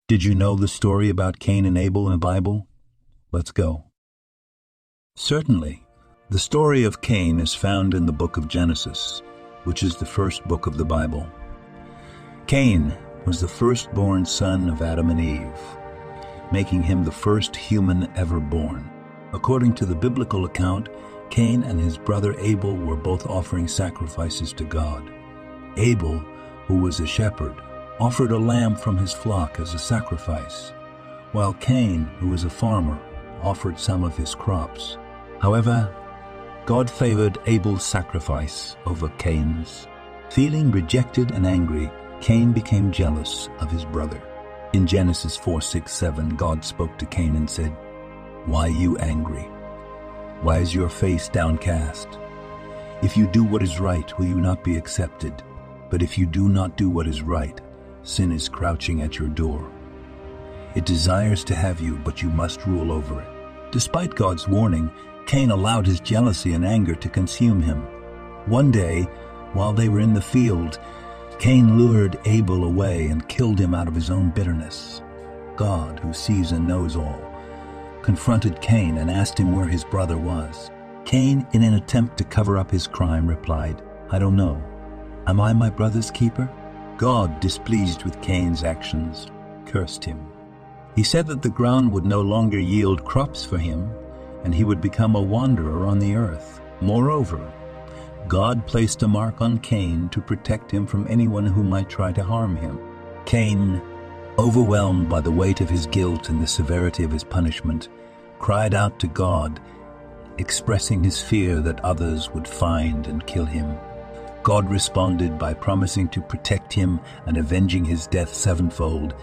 Did you know the story about Cain and Abel in the Bible? Let's go. Certainly, the story of Cain is found in the book of Genesis, which is the first book of the Bible. Cain was the firstborn son of Adam and Eve, making him the first human ever born. According to the biblical account, Cain and his brother Abel were both offering sacrifices to God. Abel, who was a shepherd, offered a lamb from his flock as a sacrifice, while Cain, who was a farmer, offered some of his crops. However, God favored Abel's sacrifice over Cain's. Feeling rejected and angry, Cain became jealous of his brother. In Genesis 4:6-7, God spoke to Cain and said, "Why are you angry? Why is your face downcast? If you do what is right, will you not be accepted? But if you do not do what is right, sin is crouching at your door. It desires to have you, but you must rule over it." Despite God's warning, Cain allowed his jealousy and anger to consume him. One day, while they were in the field, Cain lured Abel away and killed him out of his own bitterness. God, who sees and knows all, confronted Cain and asked him where his brother was. Cain, in an attempt to cover up his crime, replied, "I don't know. Am I my brother's keeper?" God, displeased with Cain's actions, cursed him. He said that the ground would no longer yield crops for him, and he would become a wanderer on the earth. Moreover, God placed a mark on Cain to protect him from anyone who might try to harm him. Cain, overwhelmed by the weight of his guilt and the severity of his punishment, cried out to God, expressing his fear that others would find and kill him. God responded by promising to protect him and avenging his death sevenfold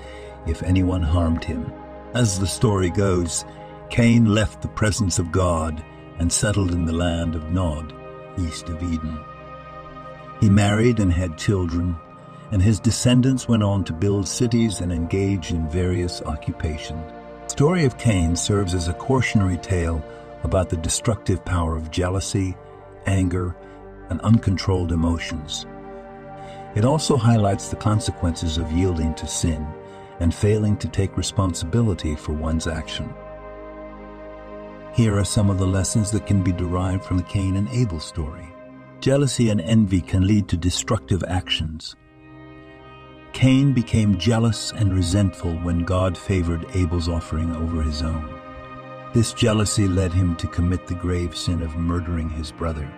if anyone harmed him. As the story goes, Cain left the presence of God and settled in the land of Nod, east of Eden. He married and had children, and his descendants went on to build cities and engage in various occupations. The story of Cain serves as a cautionary tale about the destructive power of jealousy, anger, and uncontrolled emotions. It also highlights the consequences of yielding to sin and failing to take responsibility for one's action. Here are some of the lessons that can be derived from the Cain and Abel story. Jealousy and envy can lead to destructive actions. Cain became jealous and resentful when God favored Abel's offering over his own. This jealousy led him to commit the grave sin of murdering his brother.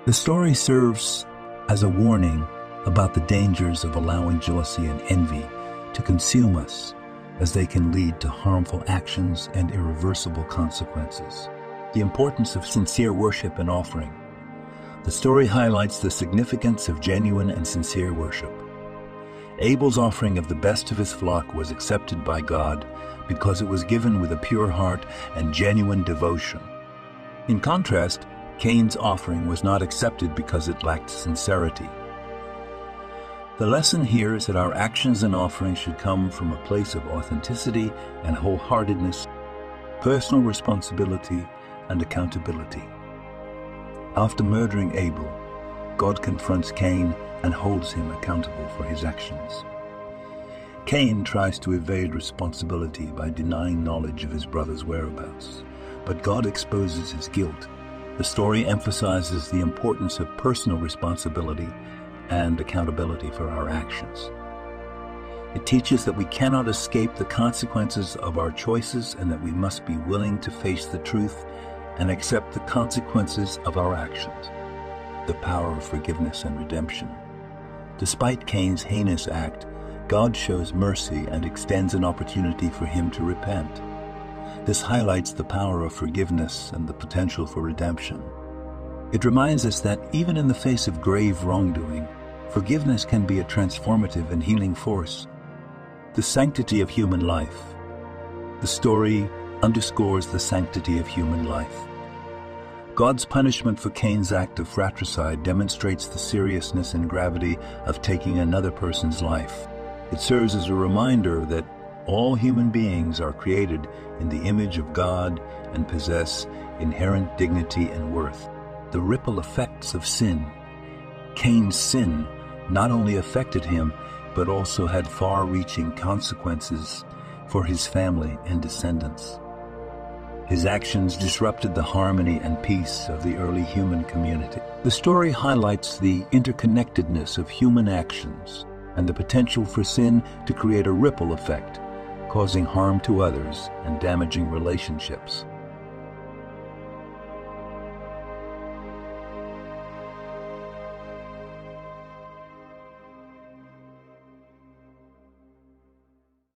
The story serves as a warning about the dangers of allowing jealousy and envy to consume us, as they can lead to harmful actions and irreversible consequences. The importance of sincere worship and offering. The story highlights the significance of genuine and sincere worship. Abel's offering of the best of his flock was accepted by God because it was given with a pure heart and genuine devotion. In contrast, Cain's offering was not accepted because it lacked sincerity. The lesson here is that our actions and offerings should come from a place of authenticity and wholeheartedness, personal responsibility, and accountability. After murdering Abel, God confronts Cain and holds him accountable for his actions. Cain tries to evade responsibility by denying knowledge of his brother's whereabouts, but God exposes his guilt. The story emphasizes the importance of personal responsibility and accountability for our actions. It teaches that we cannot escape the consequences of our choices and that we must be willing to face the truth and accept the consequences of our actions. The power of forgiveness and redemption. Despite Cain's heinous act, God shows mercy and extends an opportunity for him to repent. This highlights the power of forgiveness and the potential for redemption. It reminds us that even in the face of grave wrongdoing, forgiveness can be a transformative and healing force. The sanctity of human life. The story underscores the sanctity of human life. God's punishment for Cain's act of fratricide demonstrates the seriousness and gravity of taking another person's life. It serves as a reminder that all human beings are created in the image of God and possess inherent dignity and worth. The ripple effects of sin. Cain's sin not only affected him, but also had far-reaching consequences for his family and descendants. His actions disrupted the harmony and peace of the early human community. The story highlights the interconnectedness of human actions and the potential for sin to create a ripple effect, causing harm to others and damaging relationships.